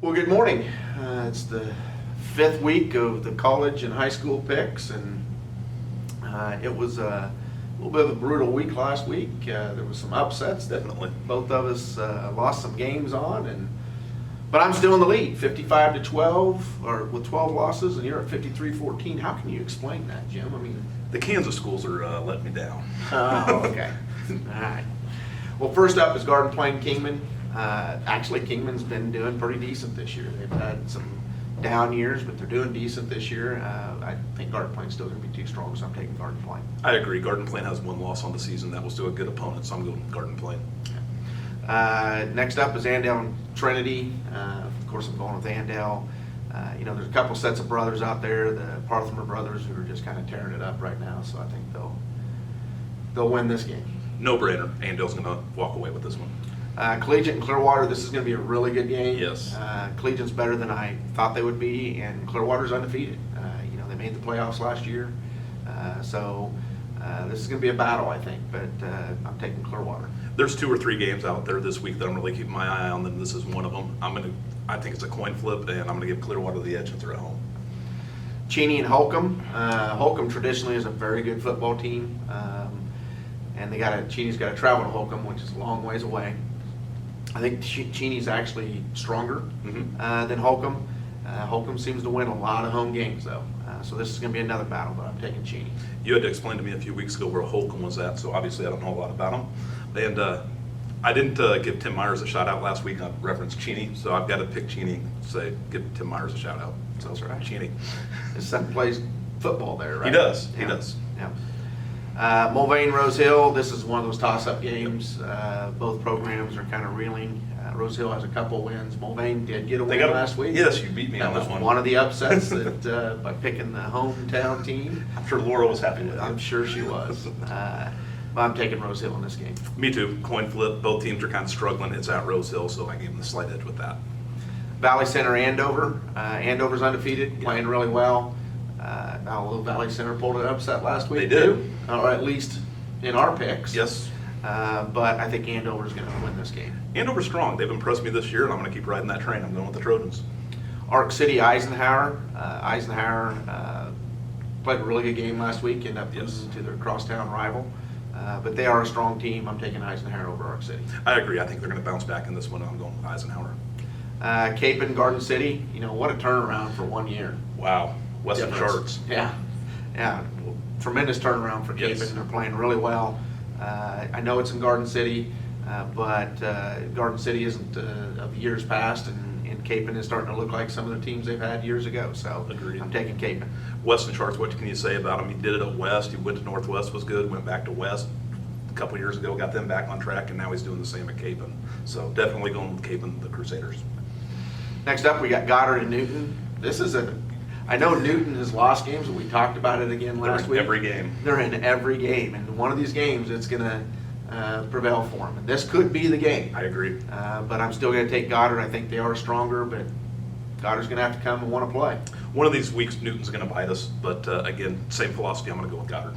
Well, good morning. It's the fifth week of the college and high school picks, and it was a little bit of a brutal week last week. There was some upsets that Definitely. both of us lost some games on, but I'm still in the lead, 55 to 12, or with 12 losses, and you're at 53-14. How can you explain that, Jim? I mean, The Kansas schools are letting me down. oh, okay. All right. Well, first up is Garden Plain Kingman. Actually, Kingman's been doing pretty decent this year. They've had some down years, but they're doing decent this year. I think Garden Plain's still going to be too strong, so I'm taking Garden Plain. I agree. Garden Plain has one loss on the season. That was to a good opponent, so I'm going with Garden Plain. Next up is Andale and Trinity. Of course, I'm going with Andale. There's a couple sets of brothers out there, the Parthimer brothers, who are just kind of tearing it up right now. So I think they'll win this game. No brainer. Andale's going to walk away with this one. Collegiate and Clearwater, this is going to be a really good game. Yes. Collegiate's better than I thought they would be, and Clearwater's undefeated. They made the playoffs last year. So this is going to be a battle, I think, but I'm taking Clearwater. There's 2 or 3 games out there this week that I'm really keeping my eye on, and this is one of them. I think it's a coin flip, and I'm going to give Clearwater the edge since they're at home. Cheney and Holcomb. Holcomb traditionally is a very good football team, and Cheney's got to travel to Holcomb, which is a long ways away. I think Cheney's actually stronger than Holcomb. Holcomb seems to win a lot of home games, though. So this is going to be another battle, but I'm taking Cheney. You had to explain to me a few weeks ago where Holcomb was at, so obviously I don't know a lot about him. And I didn't give Tim Myers a shout out last week. I referenced Cheney, so I've got to pick Cheney and say give Tim Myers a shout out. So That's right. Cheney. His son plays football there, right? He does. He Yeah. does. Yeah. Mulvane, Rose Hill, this is one of those toss-up games. Both programs are kind of reeling. Rose Hill has a couple wins. Mulvane did get a win last week. Yes, you beat me That on was this one. one of the upsets that by picking the hometown team. I'm sure Laura was happy with I'm it. sure she was. But I'm taking Rose Hill in this game. Me too. Coin flip. Both teams are kind of struggling. It's at Rose Hill, so I gave them the slight edge with that. Valley Center, Andover. Andover's undefeated, playing really well. Although Valley Center pulled an upset last week. They did. Too, or at least in our picks. Yes. But I think Andover's going to win this game. Andover's strong. They've impressed me this year, and I'm going to keep riding that train. I'm going with the Trojans. Arc City, Eisenhower. Eisenhower played a really good game last week, ended up losing to their crosstown rival. But they are a strong team. I'm taking Eisenhower over Arc City. I agree. I think they're going to bounce back in this one. I'm going with Eisenhower. Cape and Garden City, what a turnaround for 1 year. Wow. Western Difference. Sharks. Yeah. Tremendous turnaround for Cape, Yes. and they're playing really well. I know it's in Garden City, but Garden City isn't of years past, and Capen is starting to look like some of the teams they've had years ago. So Agreed. I'm taking Capen. Western Sharks, what can you say about him? He did it at West. He went to Northwest, was good, went back to West a couple years ago, got them back on track, and now he's doing the same at Capen. So definitely going with Capen, the Crusaders. Next up, we got Goddard and Newton. I know Newton has lost games, but we talked about it again last week. Every game. They're in every game, and one of these games, it's going to prevail for them. And this could be the game. I agree. But I'm still going to take Goddard. I think they are stronger, but Goddard's going to have to come and want to play. One of these weeks, Newton's going to bite us, but again, same philosophy. I'm going to go with Goddard.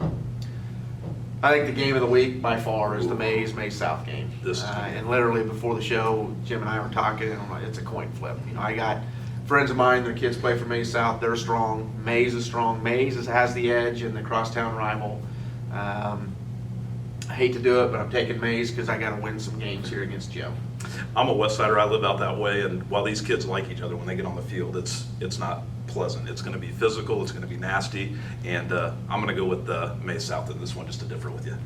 I think the game of the week by far is the Mays South game. This is and literally before the show, Jim and I were talking, and I'm like, it's a coin flip. I got friends of mine, their kids play for Mays South. They're strong. Mays is strong. Mays has the edge in the crosstown rival. I hate to do it, but I'm taking Mays because I got to win some games here against Joe. I'm a West Sider. I live out that way, and while these kids like each other when they get on the field, it's not pleasant. It's going to be physical. It's going to be nasty, and I'm going to go with Mays South in this one just to differ with you.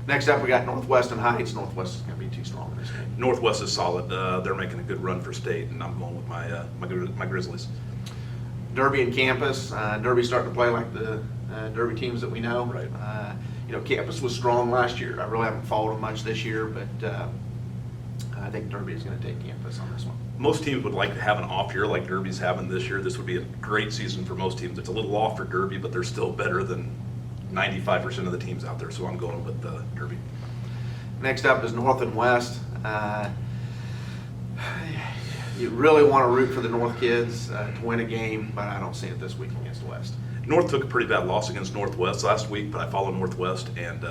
Next up, we got Northwest and Heights. Northwest is going to be too strong in this game. Northwest is solid. They're making a good run for state, and I'm going with my Grizzlies. Derby and Campus. Derby's starting to play like the Derby teams that we know. Right. Campus was strong last year. I really haven't followed them much this year, but I think Derby is going to take Campus on this one. Most teams would like to have an off year like Derby's having this year. This would be a great season for most teams. It's a little off for Derby, but they're still better than 95% of the teams out there, so I'm going with Derby. Next up is North and West. You really want to root for the North kids to win a game, but I don't see it this week against West. North took a pretty bad loss against Northwest last week, but I follow Northwest, and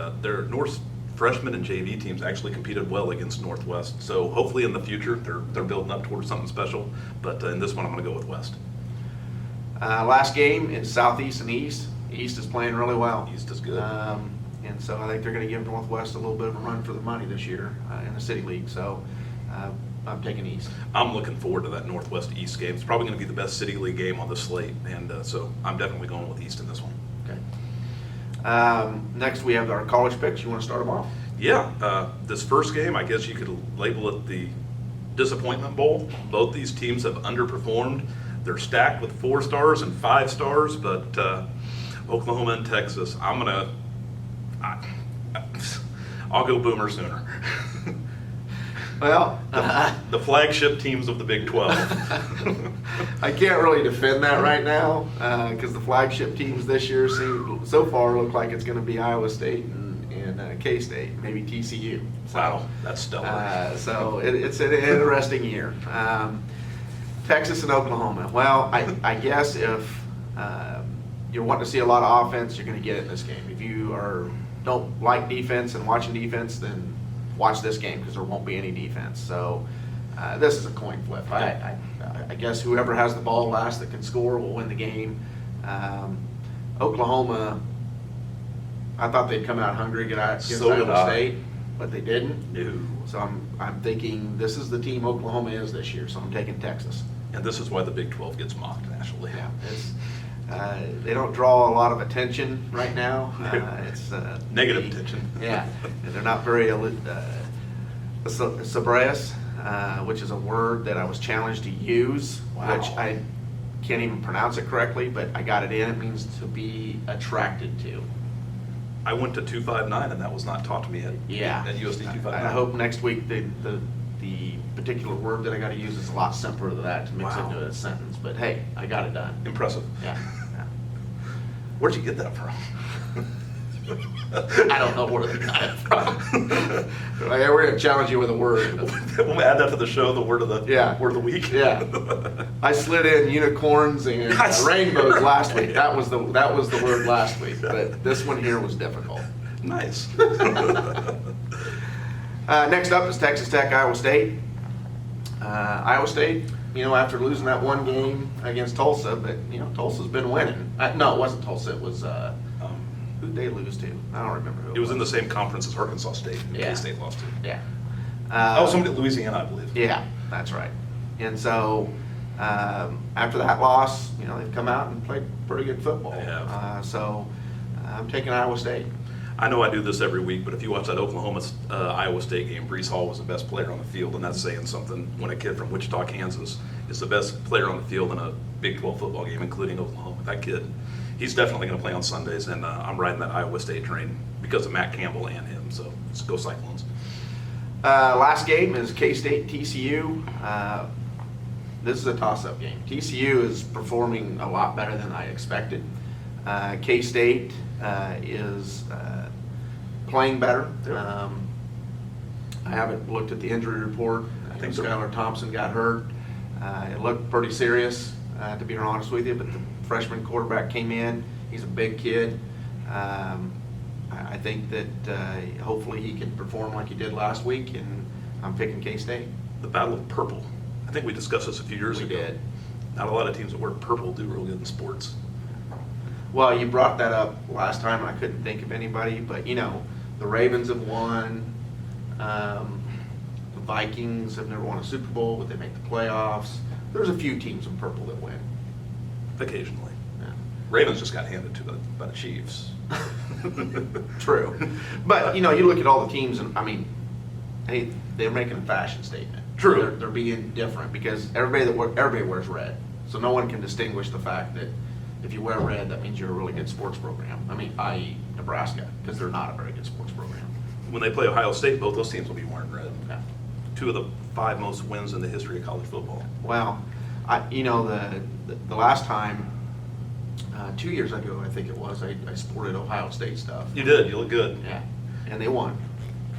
North's freshman and JV teams actually competed well against Northwest. So hopefully in the future, they're building up towards something special. But in this one, I'm going to go with West. Last game is Southeast and East. East is playing really well. East is good. And so I think they're going to give Northwest a little bit of a run for the money this year in the City League. So I'm taking East. I'm looking forward to that Northwest East game. It's probably going to be the best City League game on the slate. And so I'm definitely going with East in this one. Okay. Next, we have our college picks. You want to start them off? Yeah, this first game, I guess you could label it the Disappointment Bowl. Both these teams have underperformed. They're stacked with 4 stars and 5 stars, but Oklahoma and Texas, I'll go Boomer Sooner. Well, The flagship teams of the Big 12. I can't really defend that right now because the flagship teams this year so far look like it's going to be Iowa State and K-State, maybe TCU. So, Wow, that's stellar. So it's an interesting year. Texas and Oklahoma. Well, I guess if you're wanting to see a lot of offense, you're going to get it in this game. If you don't like defense and watching defense, then watch this game because there won't be any defense. So this is a coin flip. I guess whoever has the ball last that can score will win the game. Oklahoma, I thought they'd come out hungry against So did Iowa I. State, but they didn't. No. So I'm thinking this is the team Oklahoma is this year. So I'm taking Texas. And this is why the Big 12 gets mocked nationally. Yeah, they don't draw a lot of attention right now. It's Negative attention. Yeah, and they're not very sabraeus, which is a word that I was challenged to use, Wow. which I can't even pronounce it correctly, but I got it in. It means to be attracted to. I went to 259 and that was not taught to me at USD 259. I hope next week the particular word that I got to use is a lot simpler than that to mix Wow. into a sentence. But hey, I got it done. Impressive. Yeah. Where'd you get that from? I don't know where they got it from. Yeah, we're gonna challenge you with a word. We'll add that to the show, the word of the word of the week. Yeah. I slid in unicorns and rainbows last week. That was the word last week. But this one here was difficult. Nice. Next up is Texas Tech, Iowa State. Iowa State, after losing that one game against Tulsa, but Tulsa's been winning. No, it wasn't Tulsa. It was who'd they lose to? I don't remember who. It was in the same conference as Arkansas State, who Yeah. K-State lost to. Yeah. Somebody at Louisiana, I believe. Yeah, that's right. And so after that loss, they've come out and played pretty good football. They have. So I'm taking Iowa State. I know I do this every week, but if you watch that Oklahoma-Iowa State game, Brees Hall was the best player on the field, and that's saying something when a kid from Wichita, Kansas is the best player on the field in a Big 12 football game, including Oklahoma. That kid, he's definitely going to play on Sundays, and I'm riding that Iowa State train because of Matt Campbell and him, so let's go Cyclones. Last game is K-State TCU. This is a toss-up game. TCU is performing a lot better than I expected. K-State is playing better. I haven't looked at the injury report. I think Skylar Thompson got hurt. It looked pretty serious, to be honest with you, but the freshman quarterback came in. He's a big kid. I think that hopefully he can perform like he did last week, and I'm picking K-State. The Battle of Purple. I think we discussed this a few years We ago. did. Not a lot of teams that wear purple do real good in sports. Well, you brought that up last time, and I couldn't think of anybody, but the Ravens have won. The Vikings have never won a Super Bowl, but they make the playoffs. There's a few teams in purple that win. Occasionally. Yeah. Ravens just got handed to by the Chiefs. True. But, you look at all the teams, and hey, they're making a fashion statement. True. They're being different because everybody wears red. So no one can distinguish the fact that if you wear red, that means you're a really good sports program. I.e. Nebraska, because they're not a very good sports program. When they play Ohio State, both those teams will be wearing red. Yeah. 2 of the 5 most wins in the history of college football. Well, the last time, 2 years ago, I think it was, I sported Ohio State stuff. You did. You look good. Yeah, and they won.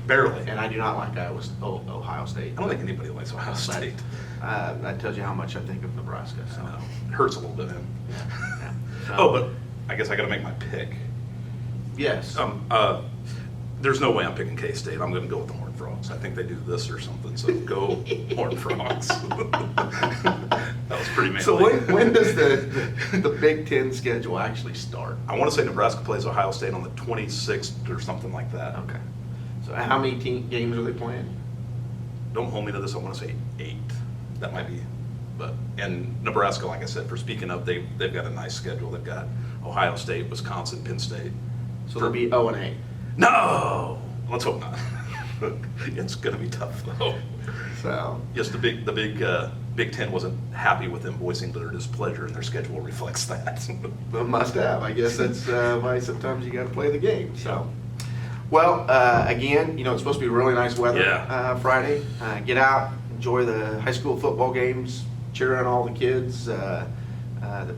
Barely. And I do not like Ohio State. I don't think anybody likes Ohio State. That tells you how much I think of Nebraska. So. I know. It hurts a little bit, man. Yeah. So, Oh, but I guess I got to make my pick. yes. There's no way I'm picking K-State. I'm going to go with the Horned Frogs. I think they do this or something, so go Horned Frogs. That was pretty manly. So when does the Big Ten schedule actually start? I want to say Nebraska plays Ohio State on the 26th or something like that. Okay. So how many games are they playing? Don't hold me to this. I want to say 8. That might be, and Nebraska, like I said, for speaking of, they've got a nice schedule. They've got Ohio State, Wisconsin, Penn State. So they'll be 0-8. No, let's hope not. It's going to be tough though. So Yes, the Big Ten wasn't happy with them voicing their displeasure, and their schedule reflects that. must have. I guess that's why sometimes you got to play the game. So, well, again, it's supposed to be really nice weather Friday. Get out, enjoy the high school football games, cheer on all the kids that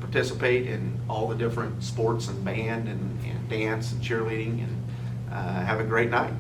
participate in all the different sports and band and dance and cheerleading, and have a great night.